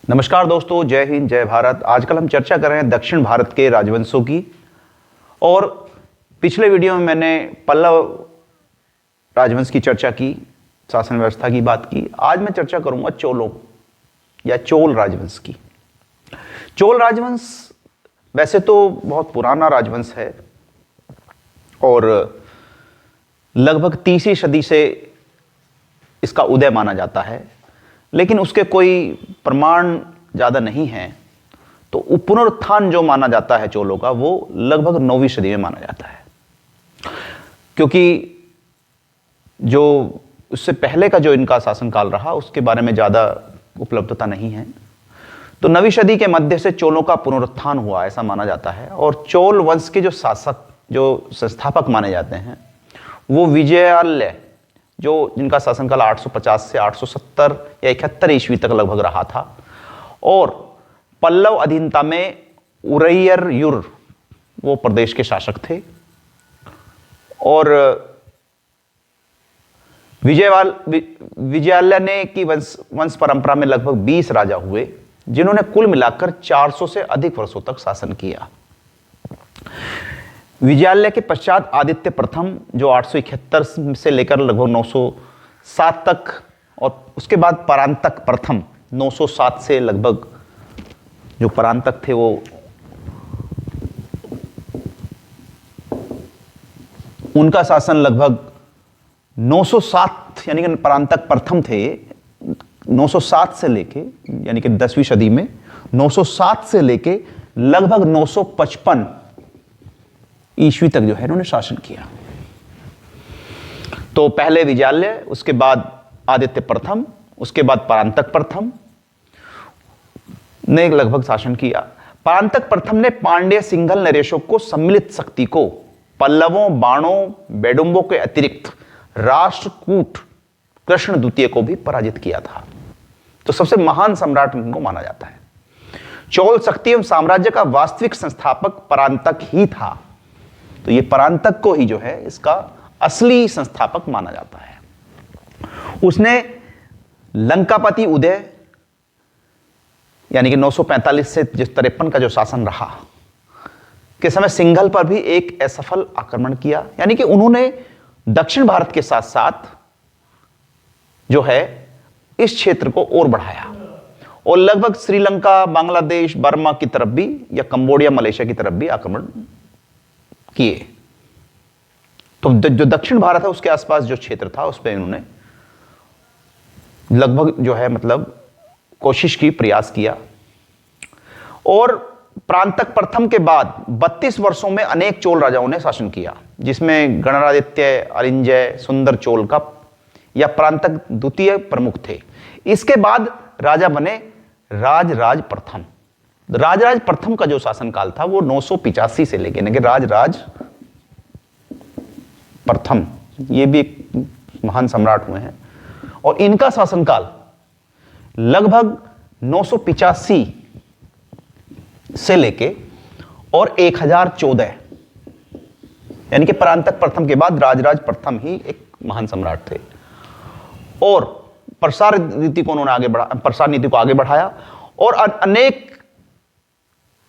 नमस्कार दोस्तों, जय हिंद जय भारत। आजकल हम चर्चा कर रहे हैं दक्षिण भारत के राजवंशों की। और पिछले वीडियो में मैंने पल्लव राजवंश की चर्चा की, शासन व्यवस्था की बात की। आज मैं चर्चा करूंगा चोलों या चोल राजवंश की। चोल राजवंश वैसे तो बहुत पुराना राजवंश है और लगभग 3वीं सदी से इसका उदय माना जाता है, लेकिन उसके कोई प्रमाण ज़्यादा नहीं है। तो पुनरुत्थान जो माना जाता है चोलों का, वो लगभग 9वीं सदी में माना जाता है, क्योंकि जो उससे पहले का जो इनका शासनकाल रहा उसके बारे में ज़्यादा उपलब्धता नहीं है। तो 9वीं सदी के मध्य से चोलों का पुनरुत्थान हुआ ऐसा माना जाता है। और चोल वंश के जो शासक, जो संस्थापक माने जाते हैं, वो विजयालय, जो जिनका शासनकाल 850 से 870 या 71 ईस्वी तक लगभग रहा था। और पल्लव अधीनता में उरैयर वो प्रदेश के शासक थे। और विजयालय ने की वंश परंपरा में लगभग 20 राजा हुए, जिन्होंने कुल मिलाकर 400 से अधिक वर्षों तक शासन किया। विजयालय के पश्चात आदित्य प्रथम, जो 871 से लेकर लगभग 907 तक, और उसके बाद परांतक प्रथम 907 से लगभग, जो परांतक थे वो उनका शासन लगभग 907, यानी कि परांतक प्रथम थे 907 से लेके, यानी कि 10वीं सदी में 907 से लेके लगभग 955 ईस्वी तक जो है इन्होंने शासन किया। तो पहले विजयालय, उसके बाद आदित्य प्रथम, उसके बाद परांतक प्रथम ने लगभग शासन किया। परांतक प्रथम ने पांड्य, सिंघल, नरेशों को सम्मिलित शक्ति को पल्लवों, बाणों, बेडुम्बों के अतिरिक्त राष्ट्रकूट कृष्ण द्वितीय को भी पराजित किया था। तो सबसे महान सम्राट इनको माना जाता है। चोल शक्ति एवं साम्राज्य का वास्तविक संस्थापक परांतक ही था। तो ये परांतक को ही जो है इसका असली संस्थापक माना जाता है। उसने लंकापति उदय, यानी कि 945 से जिस 53 का जो शासन रहा के समय सिंघल पर भी एक असफल आक्रमण किया। यानी कि उन्होंने दक्षिण भारत के साथ साथ जो है इस क्षेत्र को और बढ़ाया और लगभग श्रीलंका, बांग्लादेश, बर्मा की तरफ भी, या कंबोडिया, मलेशिया की तरफ भी आक्रमण किए। तो जो दक्षिण भारत है उसके आसपास जो क्षेत्र था उस पर इन्होंने लगभग जो है मतलब कोशिश की, प्रयास किया। और प्रांतक प्रथम के बाद 32 वर्षों में अनेक चोल राजाओं ने शासन किया, जिसमें गणरादित्य, अरिंजय, सुंदर चोल का या प्रांतक द्वितीय प्रमुख थे। इसके बाद राजा बने राजराज प्रथम। राजराज प्रथम का जो शासनकाल था वो 985 से लेकर, यानी कि राजराज प्रथम, ये भी एक महान सम्राट हुए हैं। और इनका शासनकाल लगभग 985 से लेके और 1014, यानी कि परांतक प्रथम के बाद राजराज प्रथम ही एक महान सम्राट थे। और प्रसार नीति को उन्होंने आगे बढ़ाया और अनेक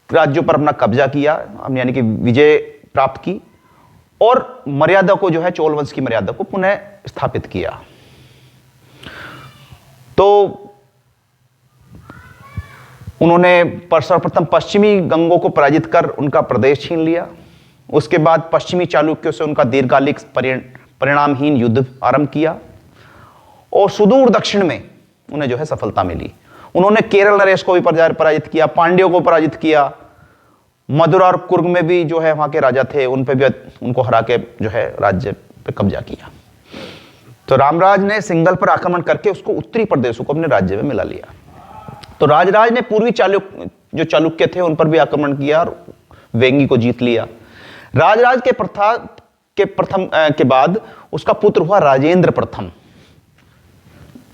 राज्यों पर अपना कब्जा किया, यानी कि विजय प्राप्त की, और मर्यादा को जो है चोल वंश की मर्यादा को पुनः स्थापित किया। तो उन्होंने सर्वप्रथम पश्चिमी गंगों को पराजित कर उनका प्रदेश छीन लिया। उसके बाद पश्चिमी चालुक्यों से उनका दीर्घकालिक परिणामहीन युद्ध आरंभ किया और सुदूर दक्षिण में उन्हें जो है सफलता मिली। उन्होंने केरल, नरेश को भी पराजित किया, पांड्यों को पराजित किया, मदुरा और कुर्ग में भी जो है वहां के राजा थे, उन पे भी उनको हरा के जो है राज्य पे कब्जा किया। तो रामराज ने सिंघल पर आक्रमण करके उसको उत्तरी प्रदेशों को अपने राज्य में मिला लिया। तो राजराज ने पूर्वी चालुक्य थे उन पर भी आक्रमण किया और वेंगी को जीत लिया। राजराज के बाद उसका पुत्र हुआ राजेंद्र प्रथम,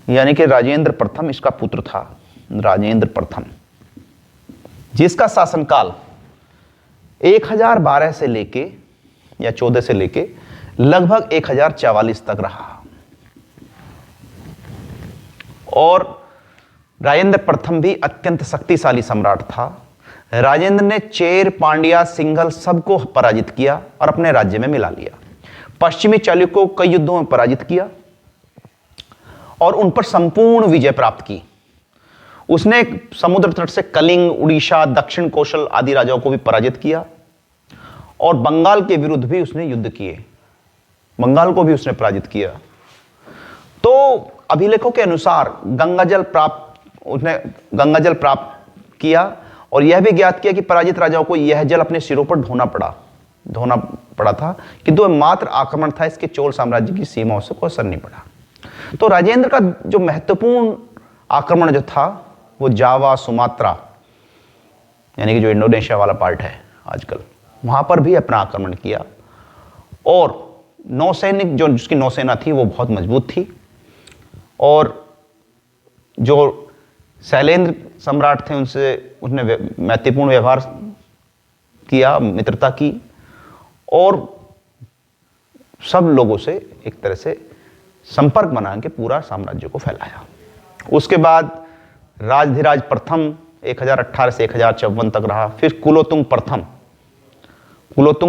यानी कि राजेंद्र प्रथम इसका पुत्र था, राजेंद्र प्रथम, जिसका शासनकाल 1012 से लेके या 14 से लेके लगभग 1044 तक रहा। और राजेंद्र प्रथम भी अत्यंत शक्तिशाली सम्राट था। राजेंद्र ने चेर, पांड्या, सिंघल सबको पराजित किया और अपने राज्य में मिला लिया। पश्चिमी चालुक्यों को कई युद्धों में पराजित किया और उन पर संपूर्ण विजय प्राप्त की। उसने समुद्र तट से कलिंग, उड़ीसा, दक्षिण कौशल आदि राजाओं को भी पराजित किया और बंगाल के विरुद्ध भी उसने युद्ध किए। बंगाल को भी उसने पराजित किया। तो अभिलेखों के अनुसार उसने गंगा जल प्राप्त किया और यह भी ज्ञात किया कि पराजित राजाओं को यह जल अपने सिरों पर ढोना पड़ा था, किंतु वह मात्र आक्रमण था, इसके चोल साम्राज्य की सीमाओं से कोई असर नहीं पड़ा। तो राजेंद्र का जो महत्वपूर्ण आक्रमण जो था वो जावा, सुमात्रा, यानी कि जो इंडोनेशिया वाला पार्ट है आजकल, वहां पर भी अपना आक्रमण किया और नौसैनिक जो जिसकी नौसेना थी वो बहुत मजबूत थी और जो शैलेंद्र सम्राट थे उनसे उसने मैत्रीपूर्ण व्यवहार किया, मित्रता की और सब लोगों से एक तरह से संपर्क बना के पूरा साम्राज्य को फैलाया। उसके बाद राजधिराज प्रथम 1018 से 1054 तक रहा। फिर कुलोतुंग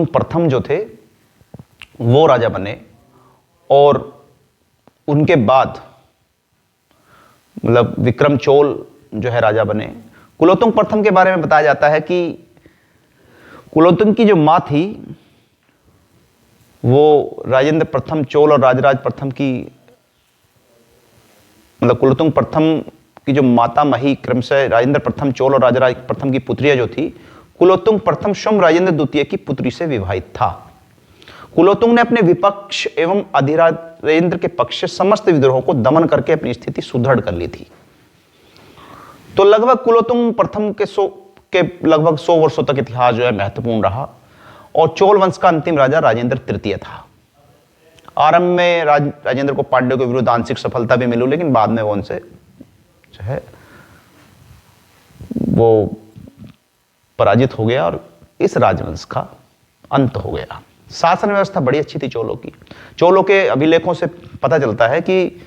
प्रथम जो थे वो राजा बने और उनके बाद मतलब विक्रम चोल जो है राजा बने। कुलोतुंग प्रथम के बारे में बताया जाता है कि कुलोतुंग की जो मां थी वो राजेंद्र प्रथम चोल और राजराज प्रथम की मतलब कुलोतुंग प्रथम की जो माता मही क्रमशः राजेंद्र प्रथम चोल और राजराज प्रथम की पुत्रियां जो थी, कुलोतुंग प्रथम शुम्भ राजेंद्र द्वितीय की पुत्री से विवाहित था। कुलोतुंग ने अपने विपक्ष एवं अधिराजेंद्र के पक्ष से समस्त विद्रोहों को दमन करके अपनी स्थिति सुदृढ़ कर ली थी। तो लगभग कुलोतुंग प्रथम के लगभग 100 वर्षों तक इतिहास जो है महत्वपूर्ण रहा और चोल वंश का अंतिम राजा राजेंद्र तृतीय था। आरंभ में राजेंद्र को पांड्यों के विरुद्ध आंशिक सफलता भी मिली, लेकिन बाद में वो उनसे जो है वो पराजित हो गया और इस राजवंश का अंत हो गया। शासन व्यवस्था बड़ी अच्छी थी चोलों की। चोलों के अभिलेखों से पता चलता है कि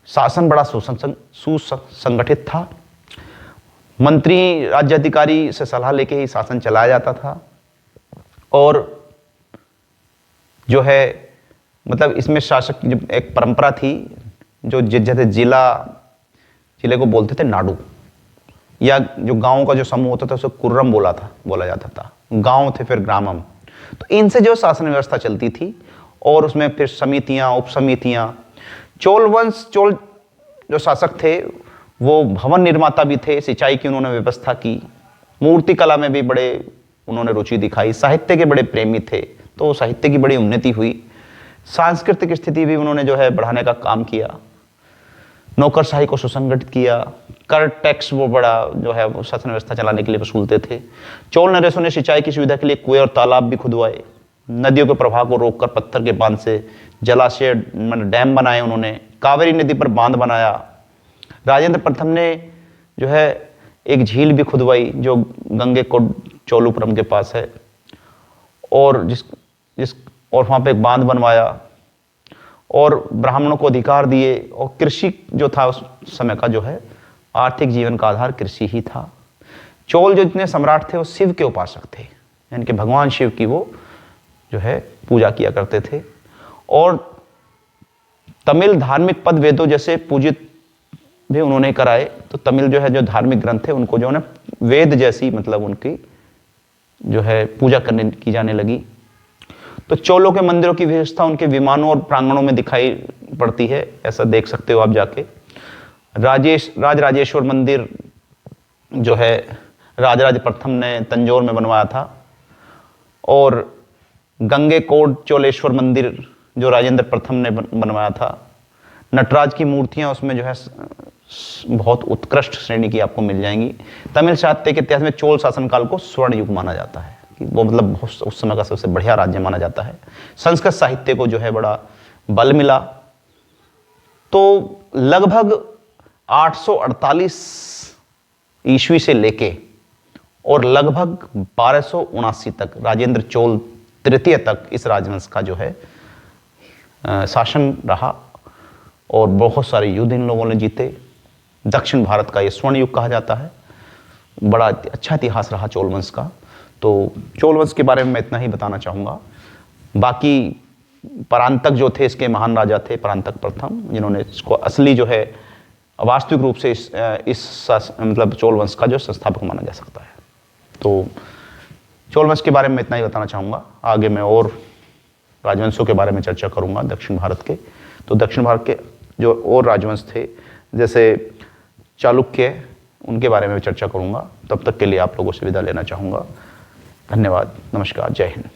शासन बड़ा सुसंगठित था। मंत्री, राज्याधिकारी से सलाह लेके ही शासन चलाया जाता था और जो है मतलब इसमें शासक की एक परंपरा थी जो जैसे जिले को बोलते थे नाडू, या जो गांवों का जो समूह होता था उसे कुर्रम बोला जाता था। गांव थे फिर ग्रामम। तो इनसे जो शासन व्यवस्था चलती थी और उसमें फिर समितियां, उपसमितियां। चोल जो शासक थे वो भवन निर्माता भी थे, सिंचाई की उन्होंने व्यवस्था की, मूर्ति कला में भी बड़े उन्होंने रुचि दिखाई, साहित्य के बड़े प्रेमी थे तो साहित्य की बड़ी उन्नति हुई। सांस्कृतिक स्थिति भी उन्होंने जो है बढ़ाने का काम किया, नौकरशाही को सुसंगठित किया, कर टैक्स वो बड़ा जो है वो शासन व्यवस्था चलाने के लिए वसूलते थे। चोल नरेशों ने सिंचाई की सुविधा के लिए कुएं और तालाब भी खुदवाए, नदियों के प्रवाह को रोककर पत्थर के बांध से जलाशय डैम बनाए, उन्होंने कावेरी नदी पर बांध बनाया। राजेंद्र प्रथम ने जो है एक झील भी खुदवाई जो गंगे कोड चोलुपुरम के पास है और और वहां पे एक बांध बनवाया और ब्राह्मणों को अधिकार दिए। और कृषि जो था उस समय का जो है आर्थिक जीवन का आधार कृषि ही था। चोल जो जितने सम्राट थे वो शिव के उपासक थे, यानी कि भगवान शिव की वो जो है पूजा किया करते थे और तमिल धार्मिक पद वेदों जैसे पूजित भी उन्होंने कराए। तो तमिल जो है जो धार्मिक ग्रंथ थे उनको जो है वेद जैसी मतलब उनकी जो है पूजा करने की जाने लगी। तो चोलों के मंदिरों की विशेषता उनके विमानों और प्रांगणों में दिखाई पड़ती है, ऐसा देख सकते हो आप जाके। राजराजेश्वर मंदिर जो है राजराज प्रथम ने तंजौर में बनवाया था और गंगे कोट चोलेश्वर मंदिर जो राजेंद्र प्रथम ने बनवाया था। नटराज की मूर्तियां उसमें जो है बहुत उत्कृष्ट श्रेणी की आपको मिल जाएंगी। तमिल साहित्य के इतिहास में चोल शासनकाल को स्वर्ण युग माना जाता है कि वो मतलब उस समय का सबसे बढ़िया राज्य माना जाता है। संस्कृत साहित्य को जो है बड़ा बल मिला। तो लगभग 848 ईस्वी से लेके और लगभग 1279 तक राजेंद्र चोल तृतीय तक इस राजवंश का जो है शासन रहा और बहुत सारे युद्ध इन लोगों ने जीते। दक्षिण भारत का ये स्वर्ण युग कहा जाता है। बड़ा अच्छा इतिहास रहा चोल वंश का। तो चोल वंश के बारे में मैं इतना ही बताना चाहूँगा। बाकी परांतक जो थे इसके महान राजा थे परांतक प्रथम, जिन्होंने इसको असली जो है वास्तविक रूप से मतलब चोल वंश का जो संस्थापक माना जा सकता है। तो चोल वंश के बारे में इतना ही बताना चाहूँगा। आगे मैं और राजवंशों के बारे में चर्चा करूँगा दक्षिण भारत के। तो दक्षिण भारत के जो और राजवंश थे जैसे चालुक्य, उनके बारे में चर्चा करूँगा। तब तक के लिए आप लोगों से विदा लेना चाहूँगा। धन्यवाद, नमस्कार, जय हिंद।